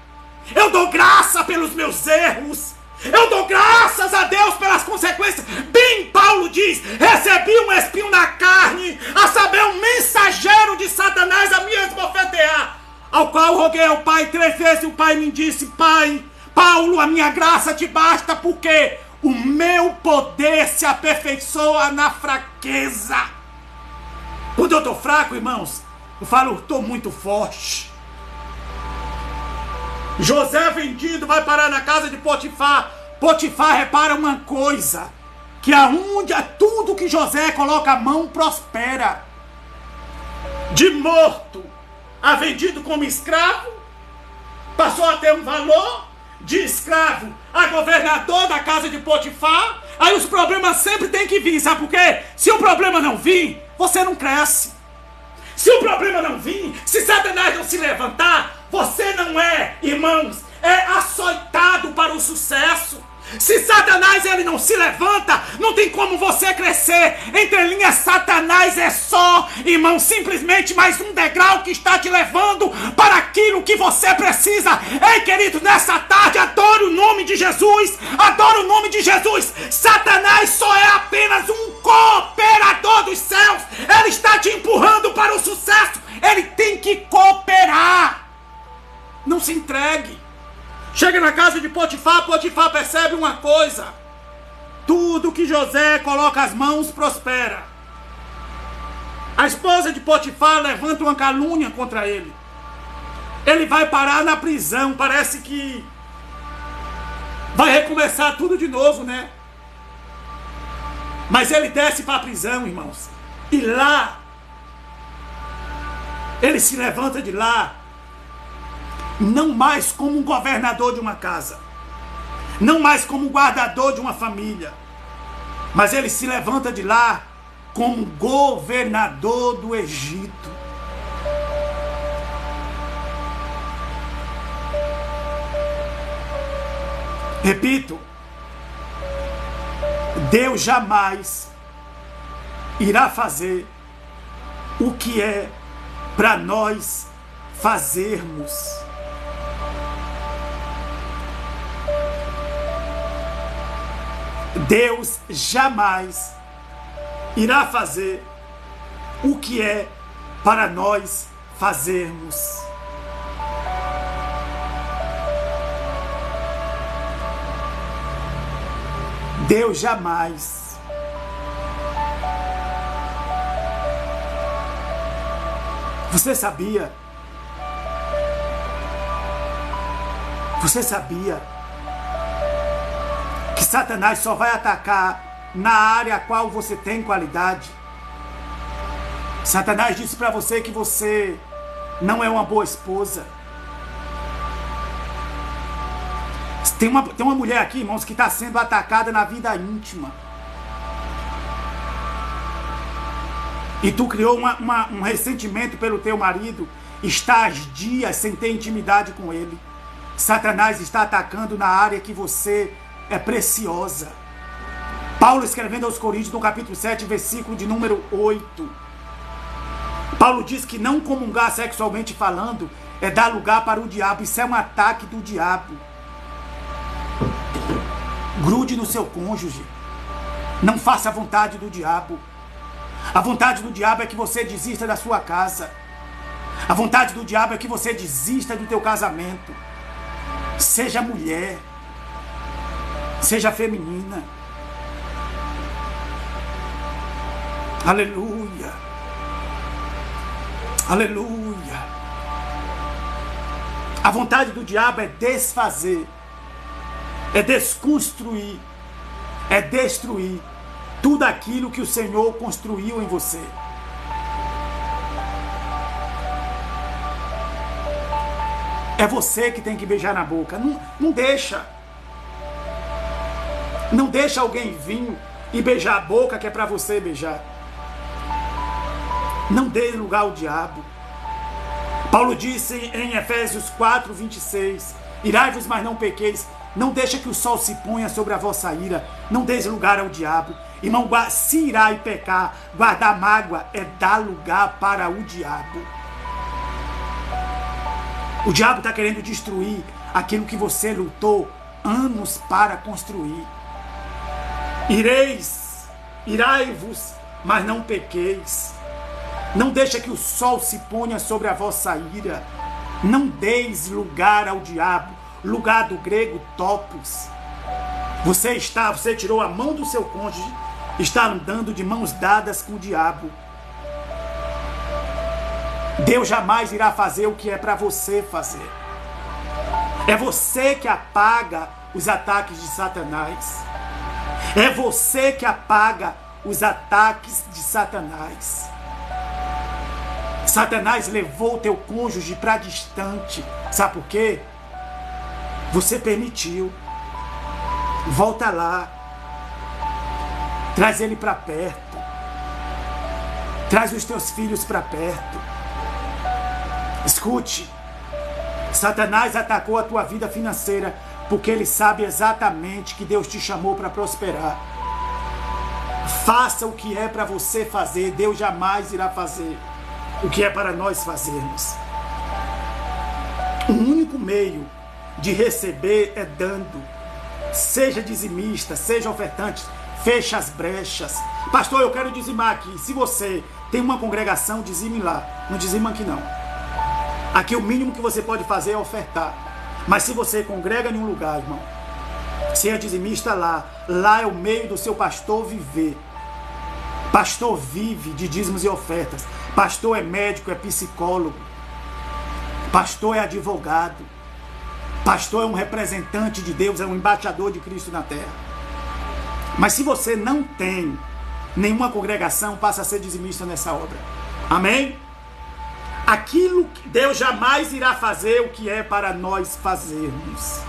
Eu dou graça pelos meus erros. Eu dou graças a Deus pelas consequências. Bem, Paulo diz: recebi um espinho na carne, a saber, um mensageiro de Satanás a me esbofetear, ao qual roguei ao Pai 3 vezes. E o Pai me disse: Pai, Paulo, a minha graça te basta, porque o meu poder se aperfeiçoa na fraqueza. Quando eu estou fraco, irmãos, eu falo: estou muito forte. José vendido, vai parar na casa de Potifar. Potifar repara uma coisa, que aonde tudo que José coloca a mão prospera. De morto a vendido como escravo, passou a ter um valor. De escravo a governador da casa de Potifar. Aí os problemas sempre tem que vir, sabe por quê? Se o problema não vir, você não cresce. Se o problema não vir, se Satanás não se levantar, você não é, irmãos, é açoitado para o sucesso. Se Satanás ele não se levanta, não tem como você crescer. Entre linhas, Satanás é só, irmão, simplesmente mais um degrau que está te levando para aquilo que você precisa. Ei, querido, nessa tarde, adore o nome de Jesus. Adore o nome de Jesus. Satanás só é apenas um cooperador dos céus. Ele está te empurrando para o sucesso. Ele tem que cooperar. Não se entregue. Chega na casa de Potifar, Potifar percebe uma coisa: tudo que José coloca as mãos prospera. A esposa de Potifar levanta uma calúnia contra ele. Ele vai parar na prisão, parece que vai recomeçar tudo de novo, né? Mas ele desce para a prisão, irmãos, e lá ele se levanta de lá, não mais como um governador de uma casa, não mais como um guardador de uma família, mas ele se levanta de lá como governador do Egito. Repito, Deus jamais irá fazer o que é para nós fazermos. Deus jamais irá fazer o que é para nós fazermos. Deus jamais. Você sabia? Você sabia que Satanás só vai atacar na área a qual você tem qualidade? Satanás disse para você que você não é uma boa esposa. Tem uma mulher aqui, irmãos, que está sendo atacada na vida íntima. E tu criou um ressentimento pelo teu marido. Estás dias sem ter intimidade com ele. Satanás está atacando na área que você é preciosa. Paulo escrevendo aos Coríntios, no capítulo 7, versículo de número 8. Paulo diz que não comungar sexualmente falando é dar lugar para o diabo. Isso é um ataque do diabo. Grude no seu cônjuge. Não faça a vontade do diabo. A vontade do diabo é que você desista da sua casa. A vontade do diabo é que você desista do teu casamento. Seja mulher. Seja feminina. Aleluia. Aleluia. A vontade do diabo é desfazer, é desconstruir, é destruir tudo aquilo que o Senhor construiu em você. É você que tem que beijar na boca. Não deixa. Não deixa alguém vir e beijar a boca que é para você beijar. Não dê lugar ao diabo. Paulo disse em Efésios 4, 26, irai-vos, mas não pequeis. Não deixa que o sol se ponha sobre a vossa ira. Não deis lugar ao diabo. Irmão, se irar e pecar, guardar mágoa é dar lugar para o diabo. O diabo está querendo destruir aquilo que você lutou anos para construir. Irai-vos, mas não pequeis. Não deixa que o sol se ponha sobre a vossa ira. Não deis lugar ao diabo. Lugar do grego topos. Você tirou a mão do seu cônjuge, está andando de mãos dadas com o diabo. Deus jamais irá fazer o que é para você fazer. É você que apaga os ataques de Satanás. É você que apaga os ataques de Satanás. Satanás levou o teu cônjuge para distante. Sabe por quê? Você permitiu. Volta lá. Traz ele para perto. Traz os teus filhos para perto. Escute. Satanás atacou a tua vida financeira porque ele sabe exatamente que Deus te chamou para prosperar. Faça o que é para você fazer. Deus jamais irá fazer o que é para nós fazermos. O único meio de receber é dando. Seja dizimista, seja ofertante, feche as brechas. Pastor, eu quero dizimar aqui. Se você tem uma congregação, dizime lá. Não dizima aqui não. Aqui o mínimo que você pode fazer é ofertar. Mas se você congrega em um lugar, irmão, seja dizimista lá. Lá é o meio do seu pastor viver. Pastor vive de dízimos e ofertas. Pastor é médico, é psicólogo. Pastor é advogado. Pastor é um representante de Deus, é um embaixador de Cristo na terra. Mas se você não tem nenhuma congregação, passa a ser dizimista nessa obra. Amém? Aquilo que Deus jamais irá fazer o que é para nós fazermos.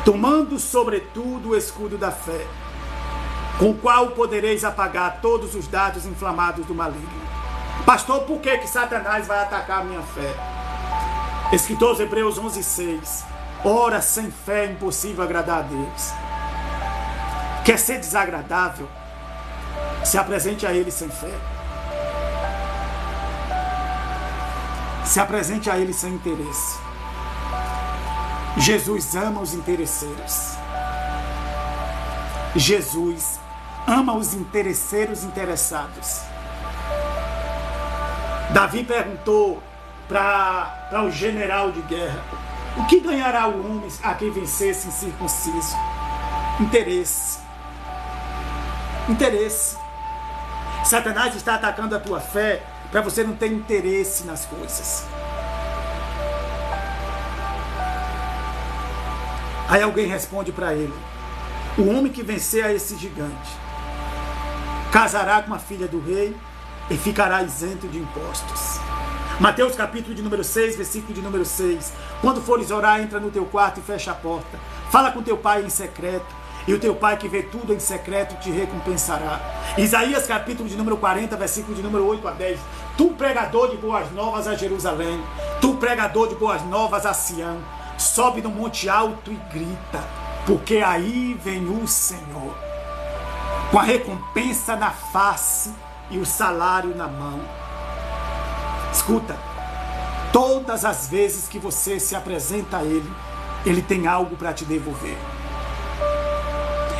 Tomando sobretudo o escudo da fé, com o qual podereis apagar todos os dardos inflamados do maligno. Pastor, por que Satanás vai atacar a minha fé? Escritor aos Hebreus 11:6. Ora, sem fé é impossível agradar a Deus. Quer ser desagradável? Se apresente a Ele sem fé. Se apresente a Ele sem interesse. Jesus ama os interesseiros. Jesus ama os interesseiros interessados. Davi perguntou para o general de guerra: o que ganhará o homem a quem vencesse incircunciso? Interesse. Interesse. Satanás está atacando a tua fé para você não ter interesse nas coisas. Aí alguém responde para ele: o homem que vencer a esse gigante casará com a filha do rei e ficará isento de impostos. Mateus capítulo de número 6, versículo de número 6. Quando fores orar, entra no teu quarto e fecha a porta. Fala com teu pai em secreto, e o teu pai que vê tudo em secreto te recompensará. Isaías capítulo de número 40, versículo de número 8 a 10. Tu pregador de boas novas a Jerusalém, tu pregador de boas novas a Sião, sobe no monte alto e grita, porque aí vem o Senhor, com a recompensa na face e o salário na mão. Escuta, todas as vezes que você se apresenta a Ele, Ele tem algo para te devolver.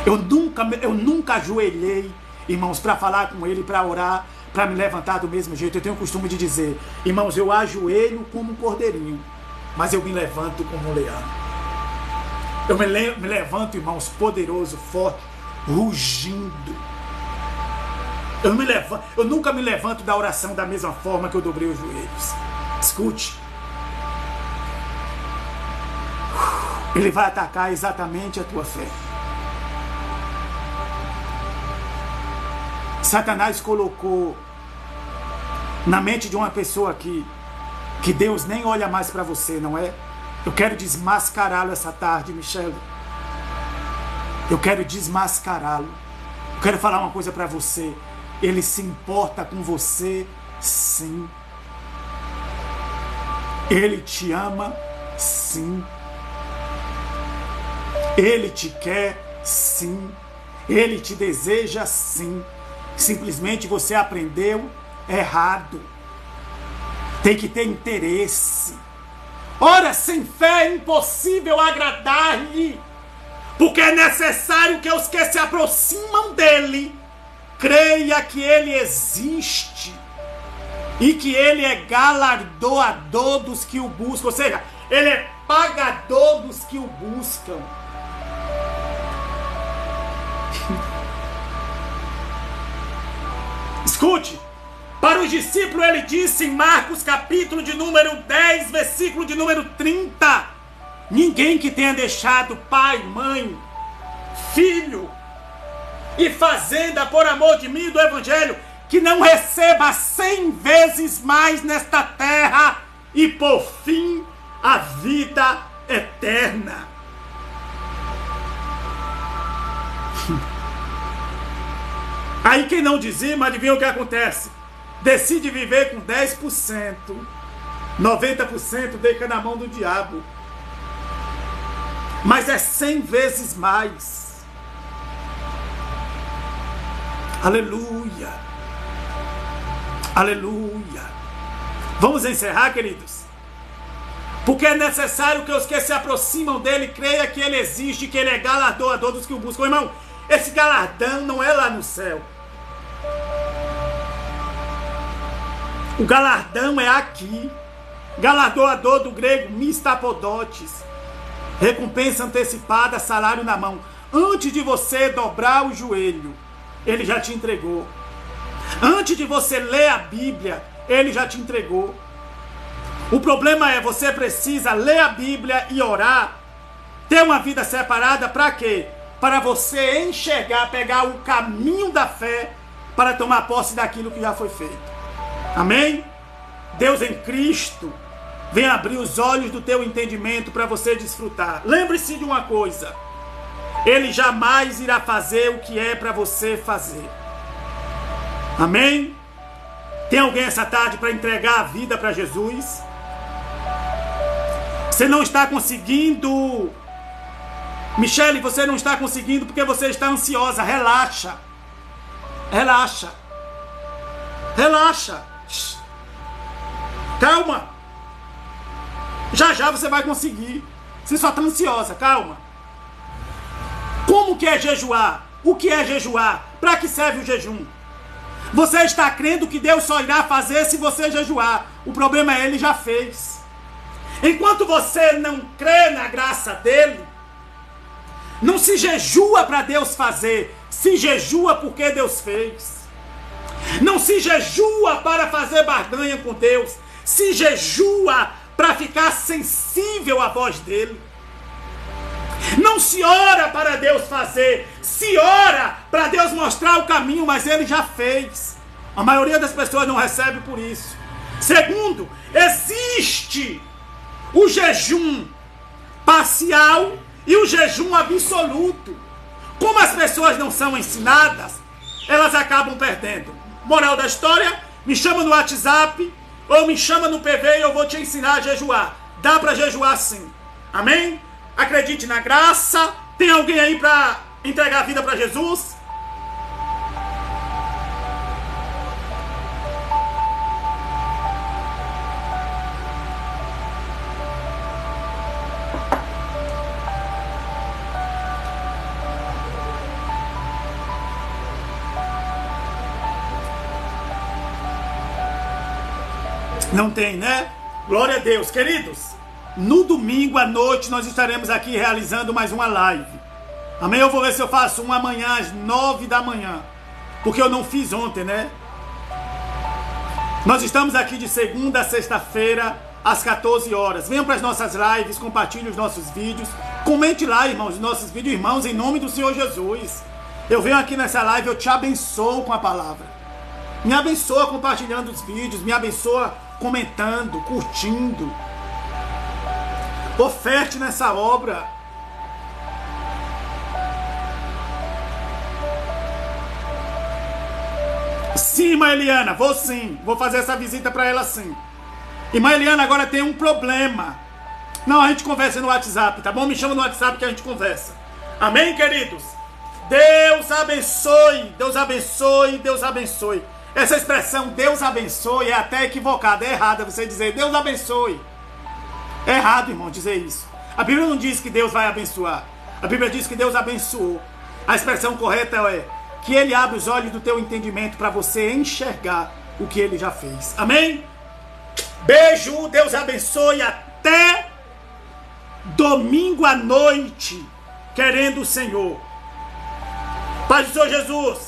Eu nunca ajoelhei, irmãos, para falar com Ele, para orar, para me levantar do mesmo jeito. Eu tenho o costume de dizer: irmãos, eu ajoelho como um cordeirinho, mas eu me levanto como um leão. Eu me levanto, irmãos, poderoso, forte, rugindo. Eu nunca me levanto da oração da mesma forma que eu dobrei os joelhos. Escute. Ele vai atacar exatamente a tua fé. Satanás colocou na mente de uma pessoa aqui que Deus nem olha mais para você, não é? Eu quero desmascará-lo essa tarde, Michele. Eu quero desmascará-lo. Eu quero falar uma coisa para você. Ele se importa com você, sim. Ele te ama, sim. Ele te quer, sim. Ele te deseja, sim. Simplesmente você aprendeu errado. Tem que ter interesse. Ora, sem fé é impossível agradar-lhe, porque é necessário que os que se aproximam dele creia que ele existe e que ele é galardoador dos que o buscam, ou seja, ele é pagador dos que o buscam. Escute, para os discípulos ele disse em Marcos capítulo de número 10, versículo de número 30, ninguém que tenha deixado pai, mãe, filho e fazenda por amor de mim e do evangelho, que não receba 100 vezes mais nesta terra e por fim a vida eterna. Aí quem não dizima, adivinha o que acontece? Decide viver com 10%, 90% deixa na mão do diabo. Mas é 100 vezes mais. Aleluia. Aleluia. Vamos encerrar, queridos? Porque é necessário que os que se aproximam dele creiam que ele existe, que ele é galardoador dos que o buscam. Irmão, esse galardão não é lá no céu. O galardão é aqui. Galardoador do grego mistapodotes. Recompensa antecipada, salário na mão. Antes de você dobrar o joelho, ele já te entregou. Antes de você ler a Bíblia, ele já te entregou. O problema é, você precisa ler a Bíblia e orar, ter uma vida separada, para quê? Para você enxergar, pegar o caminho da fé, para tomar posse daquilo que já foi feito. Amém? Deus em Cristo vem abrir os olhos do teu entendimento para você desfrutar. Lembre-se de uma coisa: ele jamais irá fazer o que é para você fazer. Amém? Tem alguém essa tarde para entregar a vida para Jesus? Você não está conseguindo, Michele, você não está conseguindo porque você está ansiosa. Relaxa. Relaxa. Relaxa. Calma. Já já você vai conseguir. Você só está ansiosa, calma. Como que é jejuar? O que é jejuar? Para que serve o jejum? Você está crendo que Deus só irá fazer se você jejuar. O problema é Ele já fez. Enquanto você não crê na graça dEle, não se jejua para Deus fazer, se jejua porque Deus fez. Não se jejua para fazer barganha com Deus, se jejua para ficar sensível à voz dEle. Não se ora para Deus fazer, se ora para Deus mostrar o caminho, mas Ele já fez. A maioria das pessoas não recebe por isso. Segundo, existe o jejum parcial e o jejum absoluto. Como as pessoas não são ensinadas, elas acabam perdendo. Moral da história, me chama no WhatsApp ou me chama no PV e eu vou te ensinar a jejuar. Dá para jejuar sim. Amém? Acredite na graça. Tem alguém aí para entregar a vida para Jesus? Não tem, né? Glória a Deus. Queridos, no domingo à noite nós estaremos aqui realizando mais uma live. Amém? Eu vou ver se eu faço uma amanhã às 9 da manhã. Porque eu não fiz ontem, né? Nós estamos aqui de segunda a sexta-feira às 14 horas. Venham para as nossas lives, compartilhem os nossos vídeos. Comente lá, irmãos, os nossos vídeos, irmãos, em nome do Senhor Jesus. Eu venho aqui nessa live, eu te abençoo com a palavra. Me abençoa compartilhando os vídeos, me abençoa comentando, curtindo. Oferte nessa obra. Sim, irmã Eliana, vou sim. Vou fazer essa visita para ela sim. Irmã Eliana, agora tem um problema. Não, a gente conversa no WhatsApp, tá bom? Me chama no WhatsApp que a gente conversa. Amém, queridos? Deus abençoe, Deus abençoe, Deus abençoe. Essa expressão Deus abençoe é até equivocada, é errada você dizer Deus abençoe. É errado, irmão, dizer isso. A Bíblia não diz que Deus vai abençoar. A Bíblia diz que Deus abençoou. A expressão correta é que Ele abre os olhos do teu entendimento para você enxergar o que Ele já fez. Amém? Beijo, Deus abençoe. Até domingo à noite, querendo o Senhor. Paz do Senhor Jesus.